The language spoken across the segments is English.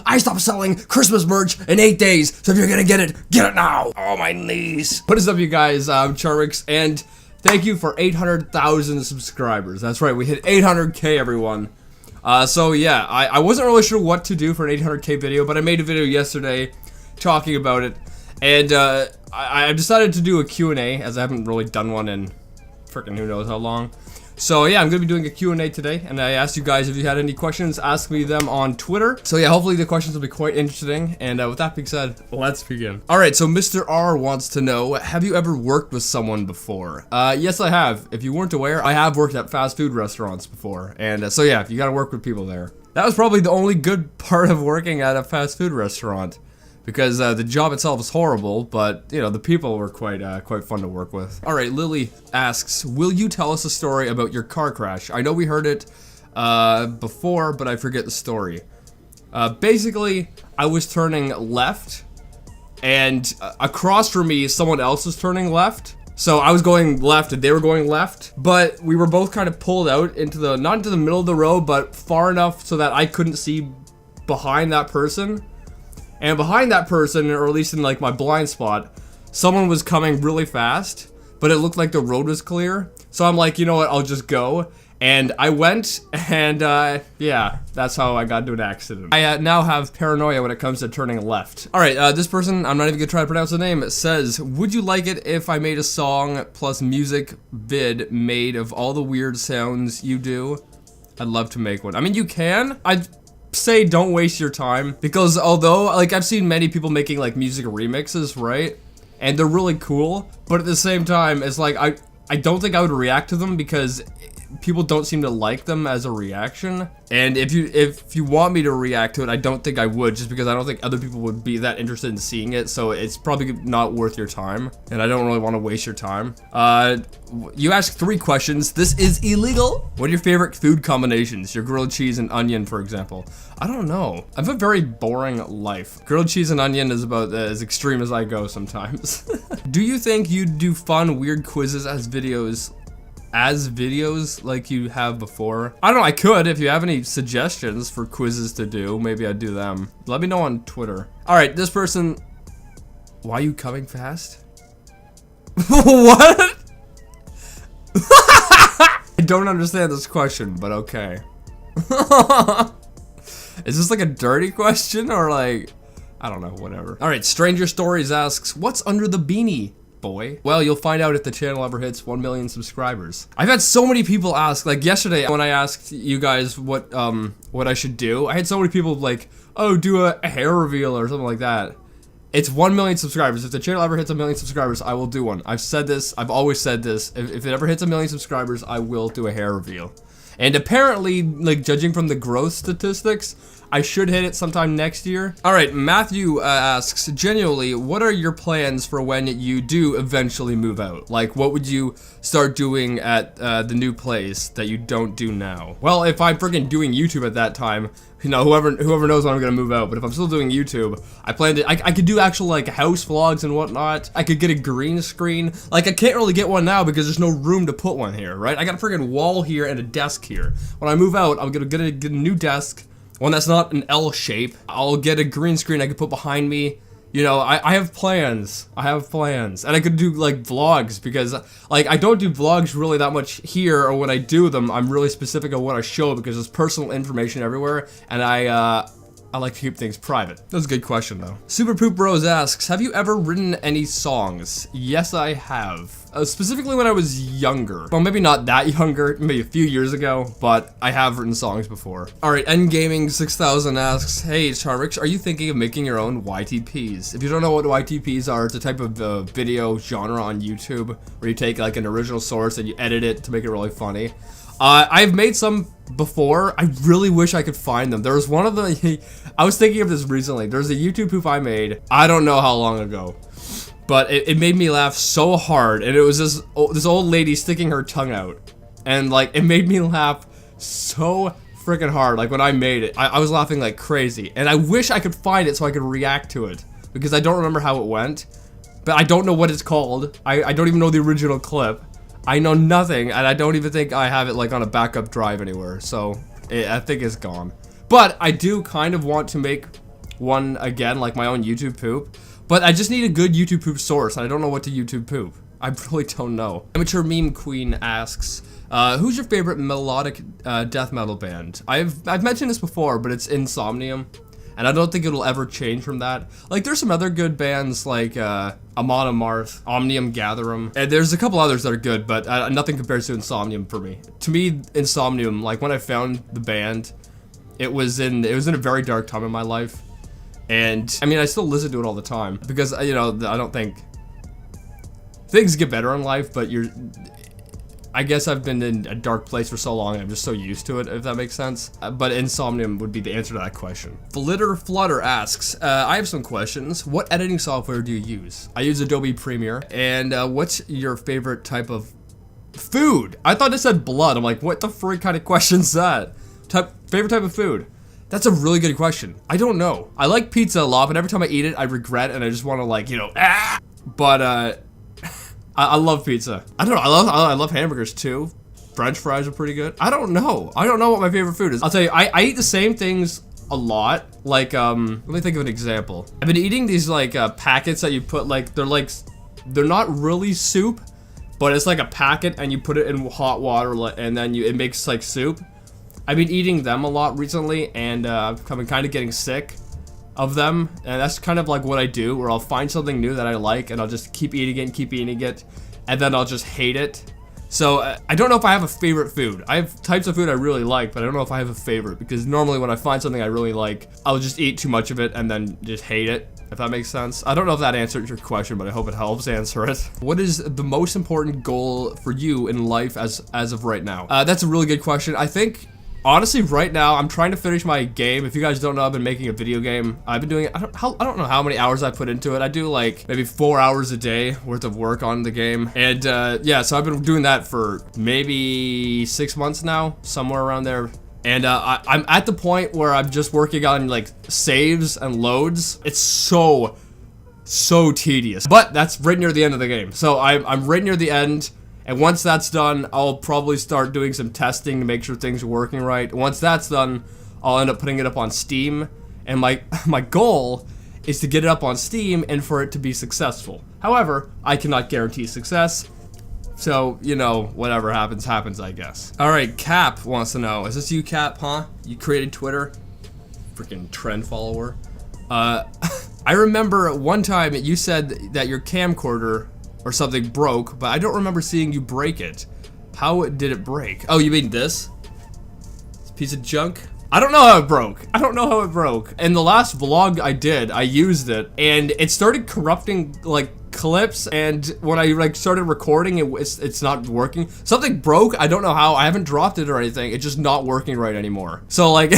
I stopped selling Christmas merch in 8 days, so if you're gonna get it now. Oh, my knees. What is up, you guys? I'm Charmx, and thank you for 800,000 subscribers. That's right, we hit 800K, everyone. So yeah, I wasn't really sure what to do for an 800K video, but I made a video yesterday talking about it, and I decided to do a Q&A, as I haven't really done one in freaking who knows how long. So yeah, I'm going to be doing a Q&A today, and I asked you guys if you had any questions, ask me them on Twitter. So yeah, hopefully the questions will be quite interesting, and with that being said, let's begin. Alright, so Mr. R wants to know, have you ever worked with someone before? Yes, I have. If you weren't aware, I have worked at fast food restaurants before, and so yeah, you gotta work with people there. That was probably the only good part of working at a fast food restaurant. Because the job itself is horrible, but you know, the people were quite fun to work with. All right, Lily asks, will you tell us a story about your car crash? I know we heard it before, but I forget the story. Basically, I was turning left, and across from me, someone else was turning left. So I was going left, and they were going left, but we were both kind of pulled out into the, not into the middle of the road, but far enough so that I couldn't see behind that person. And behind that person, or at least in like my blind spot, someone was coming really fast, but it looked like the road was clear. So I'm like, you know what, I'll just go. And I went, and yeah, that's how I got into an accident. I now have paranoia when it comes to turning left. Alright, this person, I'm not even gonna try to pronounce the name, it says, would you like it if I made a song plus music vid made of all the weird sounds you do? I'd love to make one. I mean, you can. I'd say don't waste your time, because although like I've seen many people making like music remixes, right, and they're really cool, but at the same time it's like I don't think I would react to them because people don't seem to like them as a reaction. And if you want me to react to it, I don't think I would, just because I don't think other people would be that interested in seeing it, so it's probably not worth your time, and I don't really want to waste your time. You asked 3 questions. This is illegal. What are your favorite food combinations? Your grilled cheese and onion, for example. I don't know. I have a very boring life. Grilled cheese and onion is about as extreme as I go sometimes. Do you think you'd do fun, weird quizzes as videos like you have before? I don't know, I could. If you have any suggestions for quizzes to do, maybe I'd do them. Let me know on Twitter. Alright, this person, why are you coming fast? What? I don't understand this question, but okay. Is this like a dirty question, or like, I don't know, whatever. Alright, Stranger Stories asks, what's under the beanie, boy? Well, you'll find out if the channel ever hits 1 million subscribers. I've had so many people ask, like yesterday when I asked you guys what I should do, I had so many people like, oh, do a hair reveal or something like that. It's 1 million subscribers. If the channel ever hits 1 million subscribers, I will do one. I've said this, I've always said this. If it ever hits 1 million subscribers, I will do a hair reveal. And apparently, like judging from the growth statistics, I should hit it sometime next year. Alright, Matthew asks, genuinely, what are your plans for when you do eventually move out? Like, what would you start doing at the new place that you don't do now? Well, if I'm freaking doing YouTube at that time, you know, whoever knows when I'm gonna move out, but if I'm still doing YouTube, I plan to, I could do actual like house vlogs and whatnot. I could get a green screen. Like, I can't really get one now because there's no room to put one here, right? I got a freaking wall here and a desk here. When I move out, I'm gonna get a new desk, one that's not an L shape. I'll get a green screen I could put behind me. You know, I have plans. I have plans. And I could do, like, vlogs, because, like, I don't do vlogs really that much here, or when I do them, I'm really specific on what I show, because there's personal information everywhere, and I like to keep things private. That's a good question, though. Super Poop Bros asks, have you ever written any songs? Yes, I have. Specifically when I was younger. Well, maybe not that younger, maybe a few years ago, but I have written songs before. Alright, Endgaming 6000 asks, hey, Charmx, are you thinking of making your own YTPs? If you don't know what YTPs are, it's a type of video genre on YouTube, where you take, like, an original source and you edit it to make it really funny. I've made some before. I really wish I could find them. There was one of the, I was thinking of this recently. There's a YouTube poof I made, I don't know how long ago, but it made me laugh so hard, and it was this old lady sticking her tongue out, and like, it made me laugh so freaking hard. Like, when I made it, I was laughing like crazy, and I wish I could find it so I could react to it, because I don't remember how it went, but I don't know what it's called. I don't even know the original clip. I know nothing, and I don't even think I have it like on a backup drive anywhere, so I think it's gone. But I do kind of want to make one again, like my own YouTube poop. But I just need a good YouTube poop source, and I don't know what to YouTube poop. I really don't know. Amateur Meme Queen asks, who's your favorite melodic death metal band? I've mentioned this before, but it's Insomnium, and I don't think it'll ever change from that. Like, there's some other good bands like Amon Amarth, Omnium Gatherum, and there's a couple others that are good, but nothing compares to Insomnium for me. To me, Insomnium, like when I found the band, it was in a very dark time in my life. And, I mean, I still listen to it all the time, because, you know, I don't think things get better in life, but I guess I've been in a dark place for so long, I'm just so used to it, if that makes sense. But Insomnium would be the answer to that question. Flutter asks, I have some questions. What editing software do you use? I use Adobe Premiere. And what's your favorite type of food? I thought it said blood. I'm like, what the freak kind of question's that? Favorite type of food? That's a really good question. I don't know. I like pizza a lot, but every time I eat it, I regret and I just want to, like, you know, But, I love pizza. I don't know. I love hamburgers too. French fries are pretty good. I don't know. I don't know what my favorite food is. I'll tell you, I eat the same things a lot. Like, let me think of an example. I've been eating these, like, packets that you put, like, they're not really soup, but it's like a packet and you put it in hot water and then it makes, like, soup. I've been eating them a lot recently, and I've been kind of getting sick of them, and that's kind of like what I do, where I'll find something new that I like, and I'll just keep eating it, and then I'll just hate it. So, I don't know if I have a favorite food. I have types of food I really like, but I don't know if I have a favorite, because normally when I find something I really like, I'll just eat too much of it and then just hate it, if that makes sense. I don't know if that answered your question, but I hope it helps answer it. What is the most important goal for you in life as of right now? That's a really good question. I think, honestly, right now, I'm trying to finish my game. If you guys don't know, I've been making a video game. I've been doing it, I don't know how many hours I put into it. I do like maybe 4 hours a day worth of work on the game. And yeah, so I've been doing that for maybe 6 months now, somewhere around there. And I'm at the point where I'm just working on like saves and loads. It's so tedious, but that's right near the end of the game. So I'm right near the end. And once that's done, I'll probably start doing some testing to make sure things are working right. Once that's done, I'll end up putting it up on Steam. And my goal is to get it up on Steam and for it to be successful. However, I cannot guarantee success. So, you know, whatever happens, happens, I guess. All right, Cap wants to know, is this you, Cap, huh? You created Twitter? Freaking trend follower. I remember one time you said that your camcorder or something broke, but I don't remember seeing you break it. How did it break? Oh, you mean this? This piece of junk? I don't know how it broke. I don't know how it broke. In the last vlog I did, I used it, and it started corrupting, like, clips, and when I, like, started recording, it's not working. Something broke, I don't know how, I haven't dropped it or anything, it's just not working right anymore. So, like,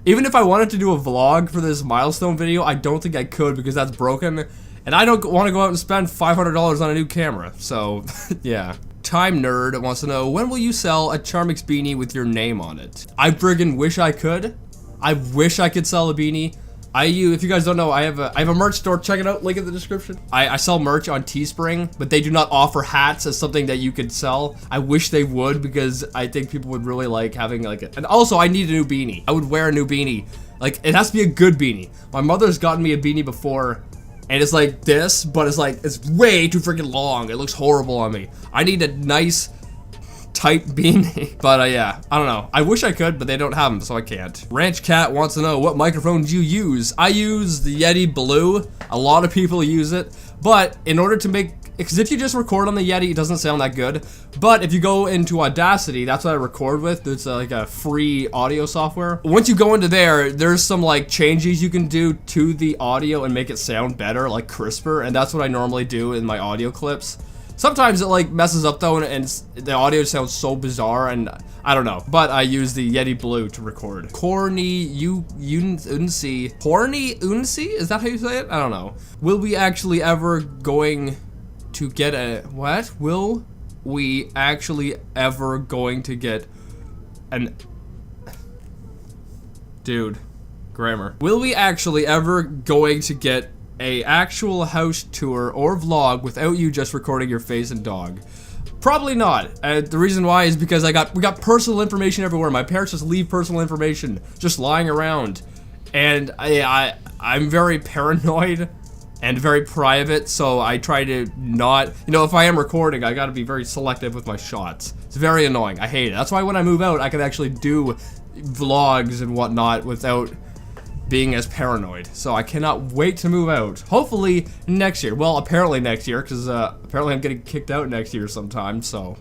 even if I wanted to do a vlog for this milestone video, I don't think I could because that's broken. And I don't want to go out and spend $500 on a new camera, so, yeah. Time Nerd wants to know, when will you sell a Charmx beanie with your name on it? I friggin' wish I could. I wish I could sell a beanie. If you guys don't know, I have a merch store. Check it out, link in the description. I sell merch on Teespring, but they do not offer hats as something that you could sell. I wish they would, because I think people would really like having like a, and also I need a new beanie. I would wear a new beanie. Like, it has to be a good beanie. My mother's gotten me a beanie before, and it's like this, but it's like, it's way too freaking long. It looks horrible on me. I need a nice, tight beanie. But yeah, I don't know. I wish I could, but they don't have them, so I can't. Ranch Cat wants to know, what microphones you use? I use the Yeti Blue. A lot of people use it, but in order to make, because if you just record on the Yeti, it doesn't sound that good. But if you go into Audacity, that's what I record with. It's like a free audio software. Once you go into there, there's some like changes you can do to the audio and make it sound better, like crisper. And that's what I normally do in my audio clips. Sometimes it like messes up though, and the audio sounds so bizarre, and I don't know. But I use the Yeti Blue to record. Corny Unsi. Corny Unsi? Is that how you say it? I don't know. Will we actually ever going to get a, what? Will we actually ever going to get an, dude, grammar. Will we actually ever going to get a actual house tour or vlog without you just recording your face and dog? Probably not. The reason why is because we got personal information everywhere. My parents just leave personal information just lying around. and I'm very paranoid and very private, so I try to not, you know, if I am recording, I gotta be very selective with my shots. It's very annoying. I hate it. That's why when I move out, I can actually do vlogs and whatnot without being as paranoid. So I cannot wait to move out. Hopefully next year. Well, apparently next year, because apparently I'm getting kicked out next year sometime, so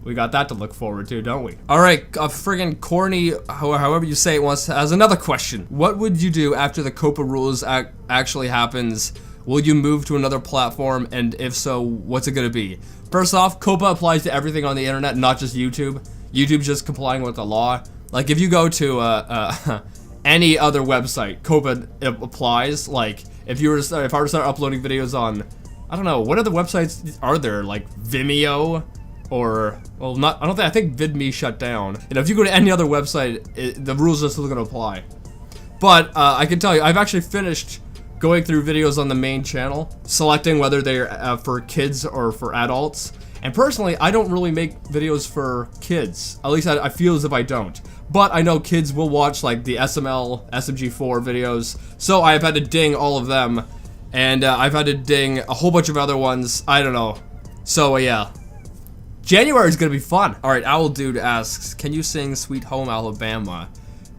we got that to look forward to, don't we? Alright, a friggin' corny, however you say it, has another question. What would you do after the COPA rules actually happens? Will you move to another platform, and if so, what's it gonna be? First off, COPA applies to everything on the internet, not just YouTube. YouTube's just complying with the law. Like, if you go to any other website, COPA applies. Like, if I were to start uploading videos on, I don't know, what other websites are there? Like Vimeo, or, well, not, I think VidMe shut down. You know, if you go to any other website, the rules are still gonna apply. But I can tell you, I've actually finished going through videos on the main channel, selecting whether they're for kids or for adults. And personally, I don't really make videos for kids. At least I feel as if I don't. But I know kids will watch like the SML, SMG4 videos, so I've had to ding all of them. And I've had to ding a whole bunch of other ones. I don't know. So yeah. January is gonna be fun. Alright, Owl Dude asks, can you sing Sweet Home Alabama?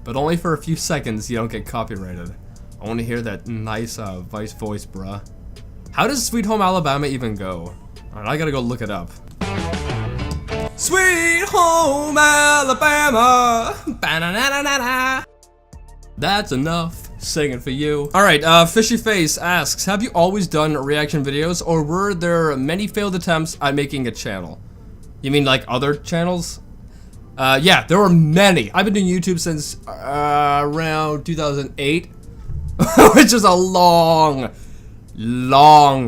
But only for a few seconds, you don't get copyrighted. I want to hear that nice Vice voice, bruh. How does Sweet Home Alabama even go? Alright, I gotta go look it up. Sweet Home Alabama. Ba-na-na-na-na-na. That's enough singing for you. Alright, Fishy Face asks, have you always done reaction videos, or were there many failed attempts at making a channel? You mean like other channels? Yeah, there were many. I've been doing YouTube since around 2008, which is a long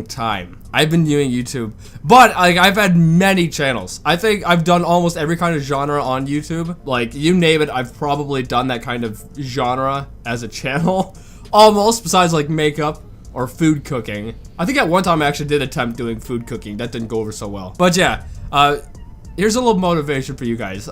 time. I've been doing YouTube, but like I've had many channels. I think I've done almost every kind of genre on YouTube. Like, you name it, I've probably done that kind of genre as a channel. Almost, besides like makeup or food cooking. I think at one time I actually did attempt doing food cooking. That didn't go over so well. But yeah, here's a little motivation for you guys.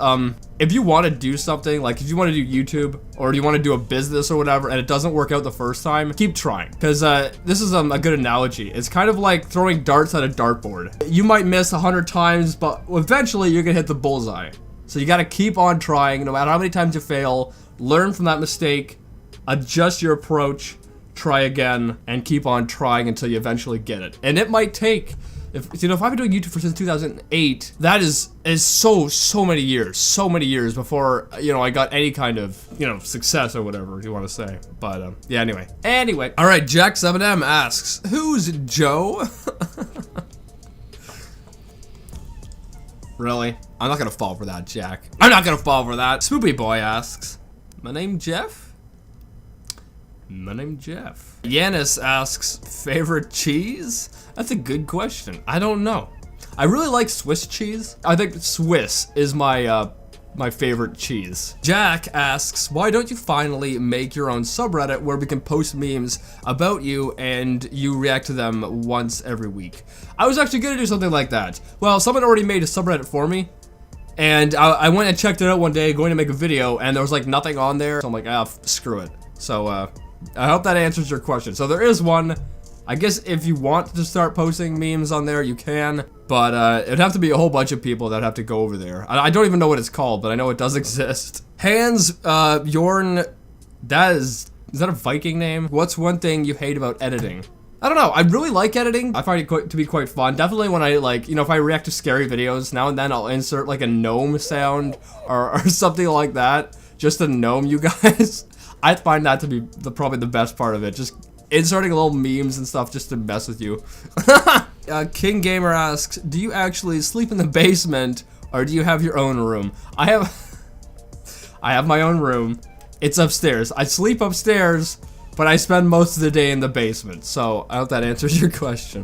If you want to do something, like if you want to do YouTube, or you want to do a business or whatever, and it doesn't work out the first time, keep trying. Because this is a good analogy. It's kind of like throwing darts at a dartboard. You might miss 100 times, but eventually you're gonna hit the bullseye. So you gotta keep on trying, no matter how many times you fail. Learn from that mistake, adjust your approach, try again, and keep on trying until you eventually get it. And it might take, if I've been doing YouTube since 2008, that is so many years before, you know, I got any kind of, you know, success or whatever you want to say. But yeah, anyway. All right, Jack7M asks, who's Joe? Really? I'm not gonna fall for that, Jack. I'm not gonna fall for that. Spoopy Boy asks, my name Jeff? My name Jeff. Yanis asks, favorite cheese? That's a good question. I don't know. I really like Swiss cheese. I think Swiss is my my favorite cheese. Jack asks, why don't you finally make your own subreddit where we can post memes about you and you react to them once every week? I was actually gonna do something like that. Well, someone already made a subreddit for me, and I went and checked it out one day going to make a video, and there was like nothing on there, so I'm like, screw it. So I hope that answers your question. So there is one. I guess if you want to start posting memes on there, you can, but it'd have to be a whole bunch of people that have to go over there. I don't even know what it's called, but I know it does exist. Hans Jorn, is that a Viking name? What's one thing you hate about editing? I don't know, I really like editing. I find it to be quite fun. Definitely when I, like, you know, if I react to scary videos, now and then I'll insert like a gnome sound or something like that, just to gnome you guys. I find that to be probably the best part of it, just inserting little memes and stuff just to mess with you. King Gamer asks, do you actually sleep in the basement, or do you have your own room? I have my own room. It's upstairs. I sleep upstairs, but I spend most of the day in the basement. So I hope that answers your question.